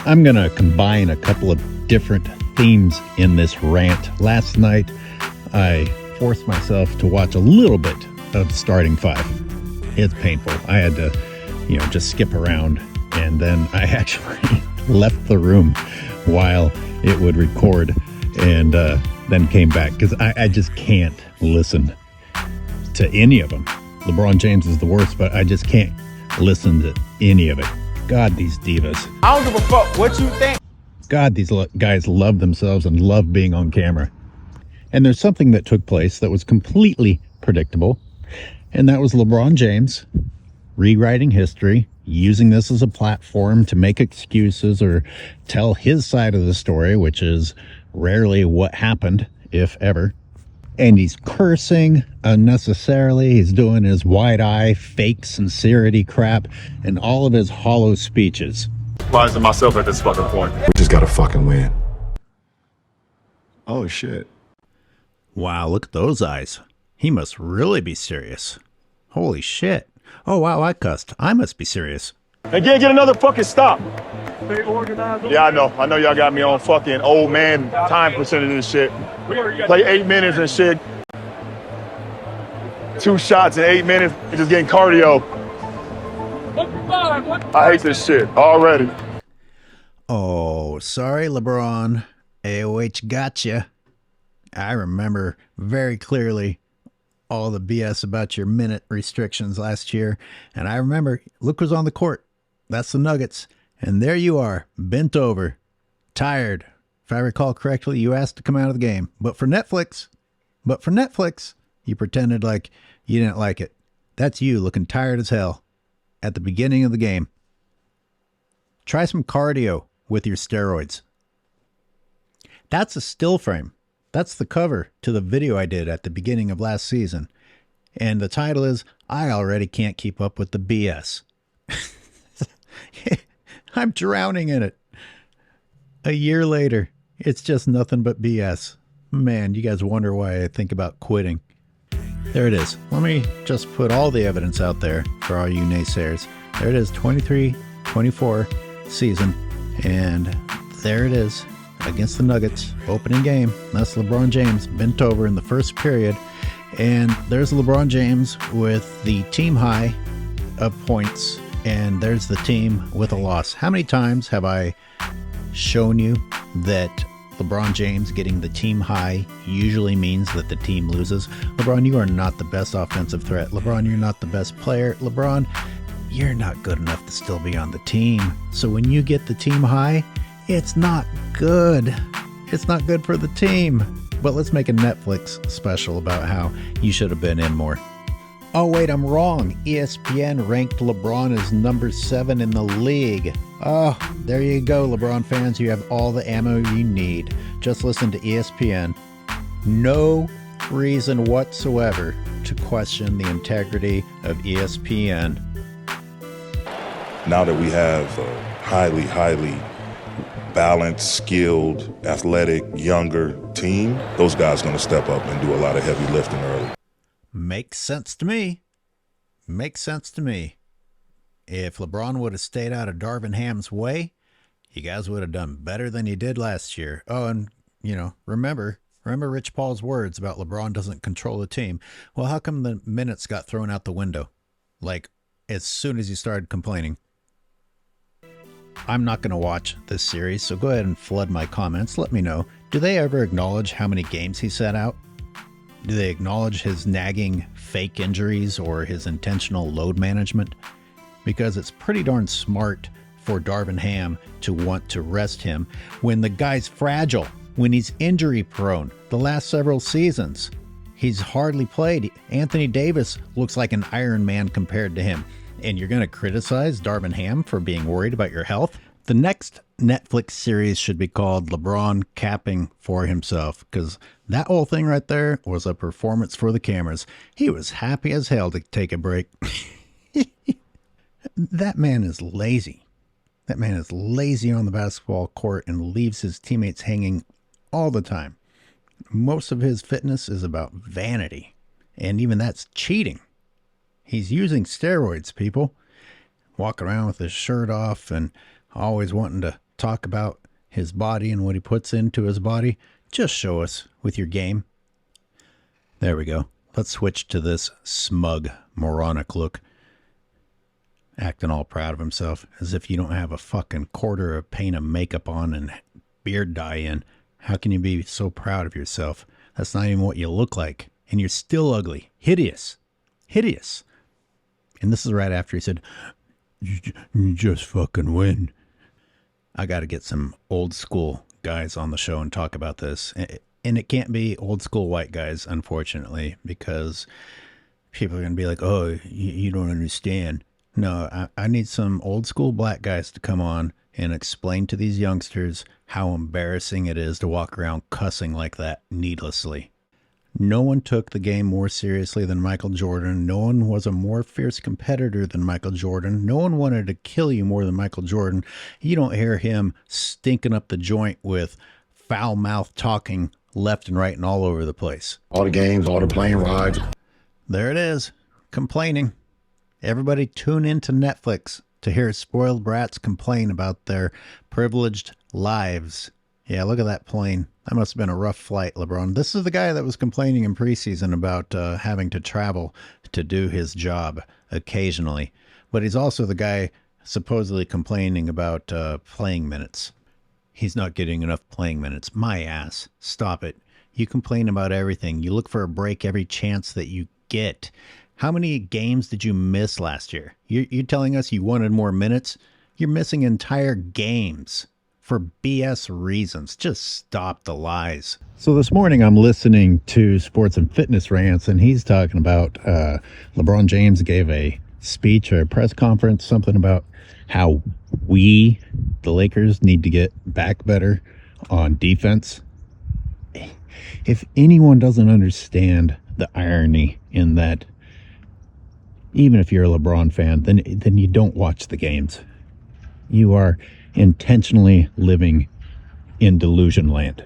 I'm going to combine a couple of different themes in this rant. Last night, I forced myself to watch a little bit of Starting Five. It's painful. I had to, just skip around, and then I actually left the room while it would record, and then came back because I just can't listen to any of them. LeBron James is the worst, but I just can't listen to any of it. God, these divas. I don't give a fuck what you think. God, these guys love themselves and love being on camera. And there's something that took place that was completely predictable, and that was LeBron James rewriting history, using this as a platform to make excuses or tell his side of the story, which is rarely what happened, if ever. And he's cursing unnecessarily. He's doing his wide-eye, fake sincerity crap and all of his hollow speeches. Lies to myself at this fucking point. We just gotta fucking win. Oh, shit. Wow, look at those eyes. He must really be serious. Holy shit. Oh, wow, I cussed. I must be serious. And get another fucking stop. Yeah, I know y'all got me on fucking old man time percentage and shit. Play 8 minutes and shit. 2 shots in 8 minutes, just getting cardio. I hate this shit already. Oh, sorry, LeBron. AOH gotcha. I remember very clearly all the BS about your minute restrictions last year. And I remember, look who's on the court. That's the Nuggets. And there you are, bent over, tired. If I recall correctly, you asked to come out of the game. But for Netflix, you pretended like you didn't like it. That's you looking tired as hell at the beginning of the game. Try some cardio with your steroids. That's a still frame. That's the cover to the video I did at the beginning of last season. And the title is, I already can't keep up with the BS. I'm drowning in it. A year later, it's just nothing but BS. Man, you guys wonder why I think about quitting. There it is. Let me just put all the evidence out there for all you naysayers. There it is, 23-24 season. And there it is, against the Nuggets, opening game. That's LeBron James bent over in the first period. And there's LeBron James with the team high of points. And there's the team with a loss. How many times have I shown you that LeBron James getting the team high usually means that the team loses? LeBron, you are not the best offensive threat. LeBron, you're not the best player. LeBron, you're not good enough to still be on the team. So when you get the team high, it's not good. It's not good for the team. But let's make a Netflix special about how you should have been in more. Oh, wait, I'm wrong. ESPN ranked LeBron as number 7 in the league. Oh, there you go, LeBron fans. You have all the ammo you need. Just listen to ESPN. No reason whatsoever to question the integrity of ESPN. Now that we have a highly balanced, skilled, athletic, younger team, those guys are going to step up and do a lot of heavy lifting early. Makes sense to me. Makes sense to me. If LeBron would have stayed out of Darvin Ham's way, you guys would have done better than you did last year. Oh, and, remember Rich Paul's words about LeBron doesn't control the team. Well, how come the minutes got thrown out the window? Like, as soon as you started complaining. I'm not going to watch this series, so go ahead and flood my comments. Let me know. Do they ever acknowledge how many games he set out? Do they acknowledge his nagging fake injuries or his intentional load management? Because it's pretty darn smart for Darvin Ham to want to rest him when the guy's fragile, when he's injury prone. The last several seasons, he's hardly played. Anthony Davis looks like an Iron Man compared to him. And you're going to criticize Darvin Ham for being worried about your health? The next Netflix series should be called LeBron Capping for Himself, because that whole thing right there was a performance for the cameras. He was happy as hell to take a break. That man is lazy. That man is lazy on the basketball court and leaves his teammates hanging all the time. Most of his fitness is about vanity, and even that's cheating. He's using steroids, people. Walking around with his shirt off and always wanting to talk about his body and what he puts into his body, just show us with your game. There we go. Let's switch to this smug, moronic look. Acting all proud of himself, as if you don't have a fucking quarter of paint of makeup on and beard dye in. How can you be so proud of yourself? That's not even what you look like. And you're still ugly. Hideous. Hideous. And this is right after he said, "You just fucking win." I got to get some old school guys on the show and talk about this. And it can't be old school white guys, unfortunately, because people are going to be like, "Oh, you don't understand." No, I need some old school black guys to come on and explain to these youngsters how embarrassing it is to walk around cussing like that needlessly. No one took the game more seriously than Michael Jordan. No one was a more fierce competitor than Michael Jordan. No one wanted to kill you more than Michael Jordan. You don't hear him stinking up the joint with foul mouth talking left and right and all over the place. All the games, all the plane rides. There it is, complaining. Everybody tune into Netflix to hear spoiled brats complain about their privileged lives. Yeah, look at that plane. That must have been a rough flight, LeBron. This is the guy that was complaining in preseason about having to travel to do his job occasionally. But he's also the guy supposedly complaining about playing minutes. He's not getting enough playing minutes. My ass. Stop it. You complain about everything. You look for a break every chance that you get. How many games did you miss last year? You're telling us you wanted more minutes? You're missing entire games for BS reasons. Just stop the lies. So this morning I'm listening to Sports and Fitness Rants, and he's talking about LeBron James gave a speech or a press conference, something about how we, the Lakers, need to get back better on defense. If anyone doesn't understand the irony in that, even if you're a LeBron fan, then you don't watch the games. You are intentionally living in delusion land.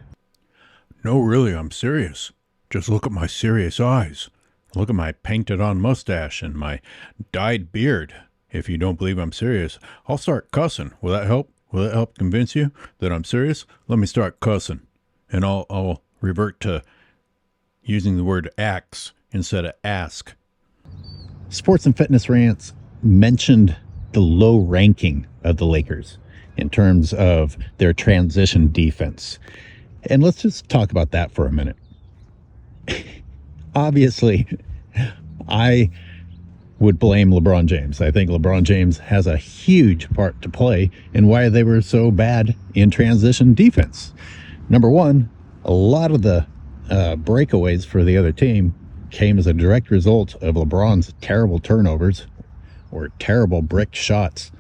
No, really, I'm serious. Just look at my serious eyes. Look at my painted on mustache and my dyed beard. If you don't believe I'm serious, I'll start cussing. Will that help? Will that help convince you that I'm serious? Let me start cussing. And I'll revert to using the word axe instead of ask. Sports and Fitness Rants mentioned the low ranking of the Lakers in terms of their transition defense. And let's just talk about that for a minute. Obviously, I would blame LeBron James. I think LeBron James has a huge part to play in why they were so bad in transition defense. Number one, a lot of the breakaways for the other team came as a direct result of LeBron's terrible turnovers or terrible bricked shots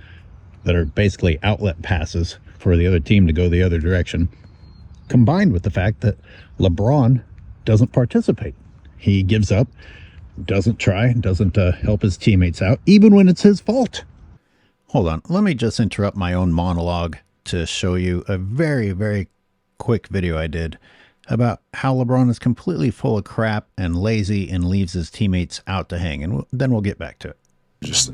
that are basically outlet passes for the other team to go the other direction, combined with the fact that LeBron doesn't participate. He gives up, doesn't try, doesn't help his teammates out, even when it's his fault. Hold on, let me just interrupt my own monologue to show you a very, very quick video I did about how LeBron is completely full of crap and lazy and leaves his teammates out to hang. And then we'll get back to it.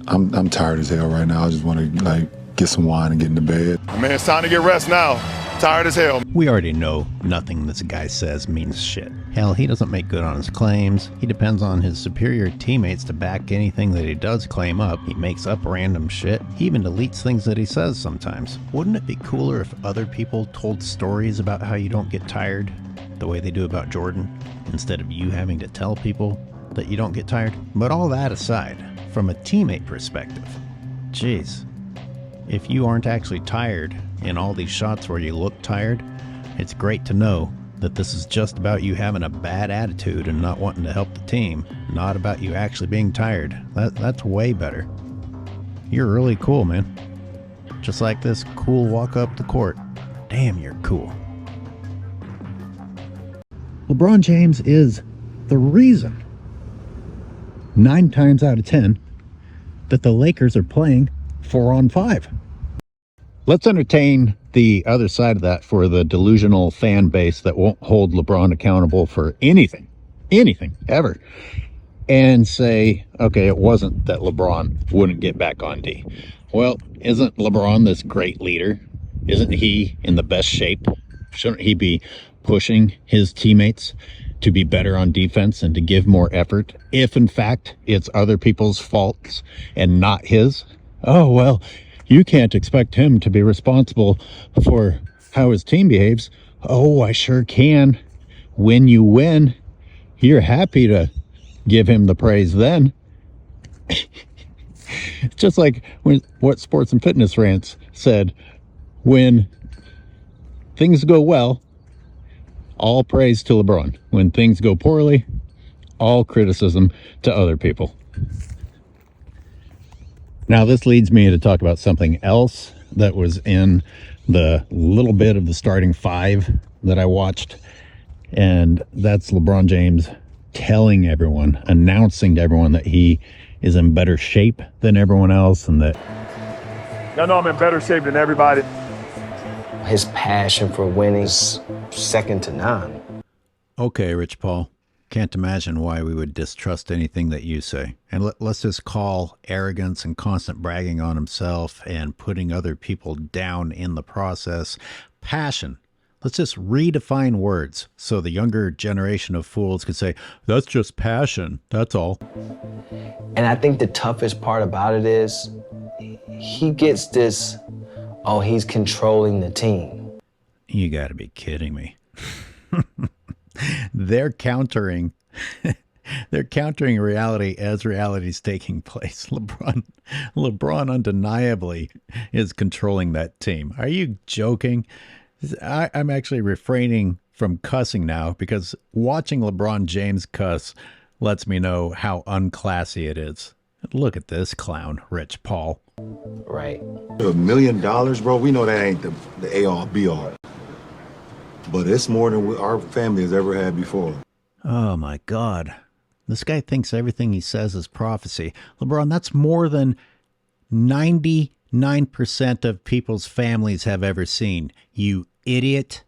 I'm tired as hell right now. I just want to get some wine and get into bed. Man, it's time to get rest now. Tired as hell. We already know nothing this guy says means shit. Hell, he doesn't make good on his claims. He depends on his superior teammates to back anything that he does claim up. He makes up random shit. He even deletes things that he says sometimes. Wouldn't it be cooler if other people told stories about how you don't get tired the way they do about Jordan, instead of you having to tell people that you don't get tired? But all that aside, from a teammate perspective, geez, if you aren't actually tired in all these shots where you look tired, it's great to know that this is just about you having a bad attitude and not wanting to help the team, not about you actually being tired. That's way better. You're really cool, man. Just like this cool walk up the court. Damn, you're cool. LeBron James is the reason, 9 times out of 10, that the Lakers are playing 4-on-5. Let's entertain the other side of that for the delusional fan base that won't hold LeBron accountable for anything, ever, and say, okay, it wasn't that LeBron wouldn't get back on D. Well, isn't LeBron this great leader? Isn't he in the best shape? Shouldn't he be pushing his teammates to be better on defense and to give more effort, if in fact it's other people's faults and not his? Oh, well, you can't expect him to be responsible for how his team behaves. Oh, I sure can. When you win, you're happy to give him the praise then. It's just like what Sports and Fitness Rants said, when things go well, all praise to LeBron. When things go poorly, all criticism to other people. Now, this leads me to talk about something else that was in the little bit of the starting five that I watched. And that's LeBron James telling everyone, announcing to everyone that he is in better shape than everyone else, and that Y'all know I'm in better shape than everybody. His passion for winning is second to none. okay, Rich Paul, can't imagine why we would distrust anything that you say. And let's just call arrogance and constant bragging on himself and putting other people down in the process passion. Let's just redefine words so the younger generation of fools could say, that's just passion, that's all. And I think the toughest part about it is he gets this, oh, he's controlling the team. You got to be kidding me. They're countering reality as reality's taking place. LeBron undeniably is controlling that team. Are you joking? I'm actually refraining from cussing now because watching LeBron James cuss lets me know how unclassy it is. Look at this clown, Rich Paul. Right. $1 million, bro, we know that ain't the A-all, B-all. But it's more than our family has ever had before. Oh, my God. This guy thinks everything he says is prophecy. LeBron, that's more than 99% of people's families have ever seen. You idiot.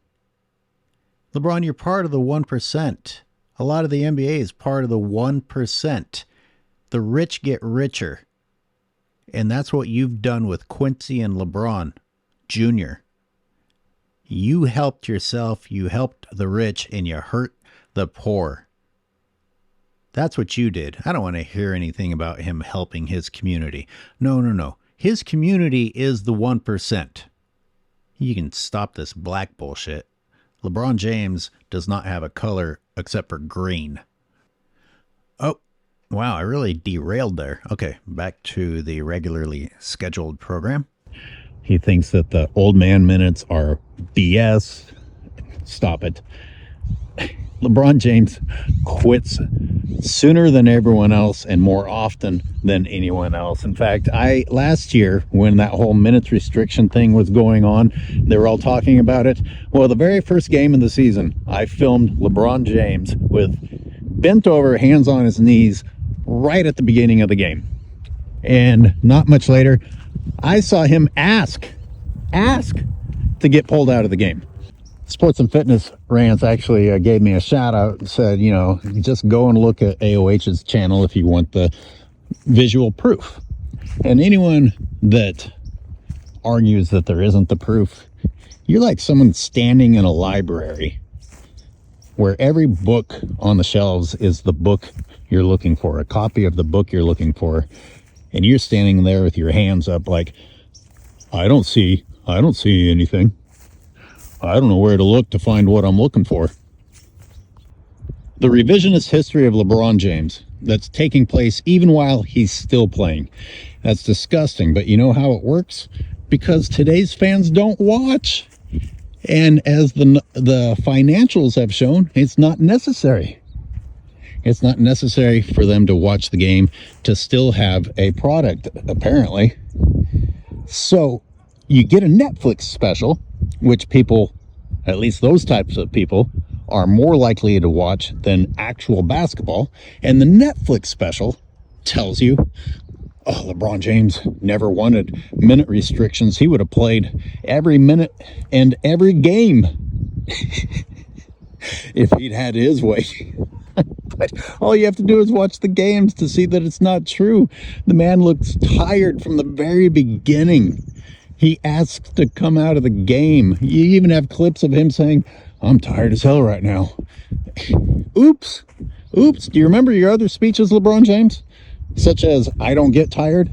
LeBron, you're part of the 1%. A lot of the NBA is part of the 1%. The rich get richer. And that's what you've done with Quincy and LeBron Jr. You helped yourself, you helped the rich, and you hurt the poor. That's what you did. I don't want to hear anything about him helping his community. No. His community is the 1%. You can stop this black bullshit. LeBron James does not have a color except for green. Oh, wow, I really derailed there. Okay, back to the regularly scheduled program. He thinks that the old man minutes are BS. Stop it. LeBron James quits sooner than everyone else and more often than anyone else. In fact, last year when that whole minutes restriction thing was going on, they were all talking about it. Well, the very first game of the season, I filmed LeBron James with bent over, hands on his knees, right at the beginning of the game. And not much later, I saw him ask to get pulled out of the game. Sports and Fitness Rants actually gave me a shout out and said, just go and look at AOH's channel if you want the visual proof. And anyone that argues that there isn't the proof, you're like someone standing in a library where every book on the shelves is the book you're looking for, a copy of the book you're looking for. And you're standing there with your hands up like, I don't see anything. I don't know where to look to find what I'm looking for. The revisionist history of LeBron James that's taking place even while he's still playing. That's disgusting, but you know how it works? Because today's fans don't watch. And as the financials have shown, it's not necessary. It's not necessary for them to watch the game to still have a product, apparently. So you get a Netflix special, which people, at least those types of people, are more likely to watch than actual basketball. And the Netflix special tells you, oh, LeBron James never wanted minute restrictions. He would have played every minute and every game if he'd had his way. But all you have to do is watch the games to see that it's not true. The man looks tired from the very beginning. He asks to come out of the game. You even have clips of him saying, I'm tired as hell right now. Oops. Oops. Do you remember your other speeches, LeBron James? Such as, I don't get tired.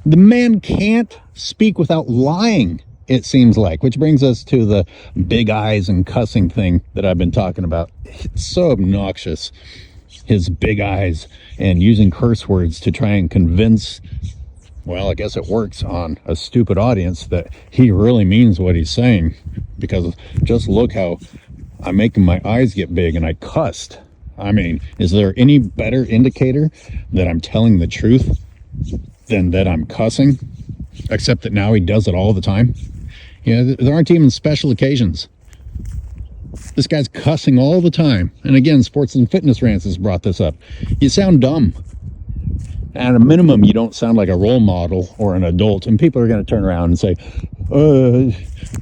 The man can't speak without lying, it seems like, which brings us to the big eyes and cussing thing that I've been talking about. It's so obnoxious, his big eyes and using curse words to try and convince, well, I guess it works on a stupid audience that he really means what he's saying, because just look how I'm making my eyes get big and I cussed. I mean, is there any better indicator that I'm telling the truth than that I'm cussing? Except that now he does it all the time. You know, there aren't even special occasions. This guy's cussing all the time. And again, Sports and Fitness Rants has brought this up. You sound dumb. At a minimum, you don't sound like a role model or an adult. And people are going to turn around and say,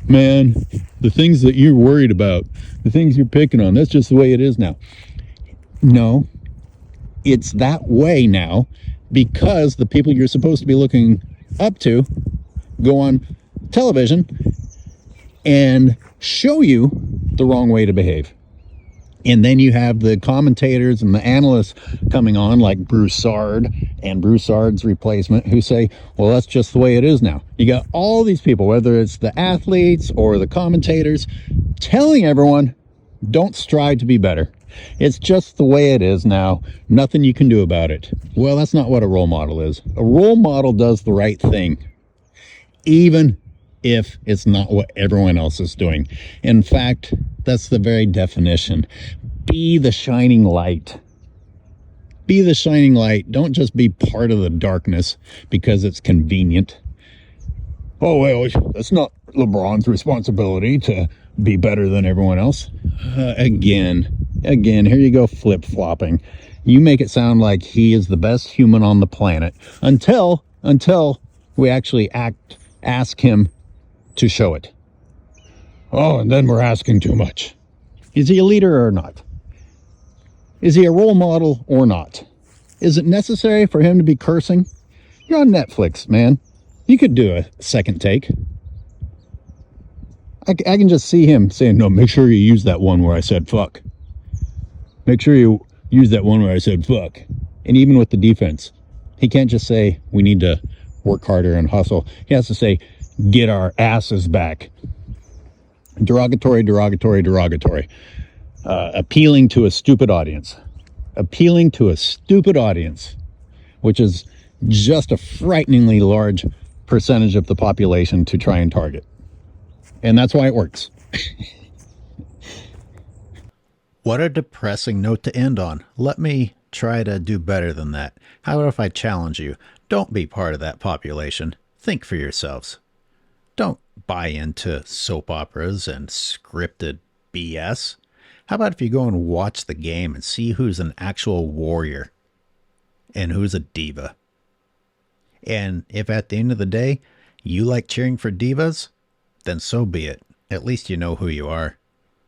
man, the things that you're worried about, the things you're picking on, that's just the way it is now. No, it's that way now because the people you're supposed to be looking up to go on television and show you the wrong way to behave. And then you have the commentators and the analysts coming on like Broussard and Broussard's replacement who say, well, that's just the way it is now. You got all these people, whether it's the athletes or the commentators, telling everyone, don't strive to be better. It's just the way it is now. Nothing you can do about it. Well, that's not what a role model is. A role model does the right thing, even if it's not what everyone else is doing. In fact, that's the very definition. Be the shining light. Be the shining light. Don't just be part of the darkness because it's convenient. Oh, well, that's not LeBron's responsibility to be better than everyone else. Again, here you go flip-flopping. You make it sound like he is the best human on the planet until we actually ask him to show it. Oh, and then we're asking too much. Is he a leader or not? Is he a role model or not? Is it necessary for him to be cursing? You're on Netflix, man. You could do a second take. I can just see him saying, no, make sure you use that one where I said fuck. Make sure you use that one where I said fuck. And even with the defense, he can't just say we need to work harder and hustle. He has to say, get our asses back. Derogatory. Appealing to a stupid audience. Appealing to a stupid audience, which is just a frighteningly large percentage of the population to try and target. And that's why it works. What a depressing note to end on. Let me try to do better than that. How about if I challenge you? Don't be part of that population. Think for yourselves. Don't buy into soap operas and scripted BS. How about if you go and watch the game and see who's an actual warrior and who's a diva? And if at the end of the day, you like cheering for divas, then so be it. At least you know who you are.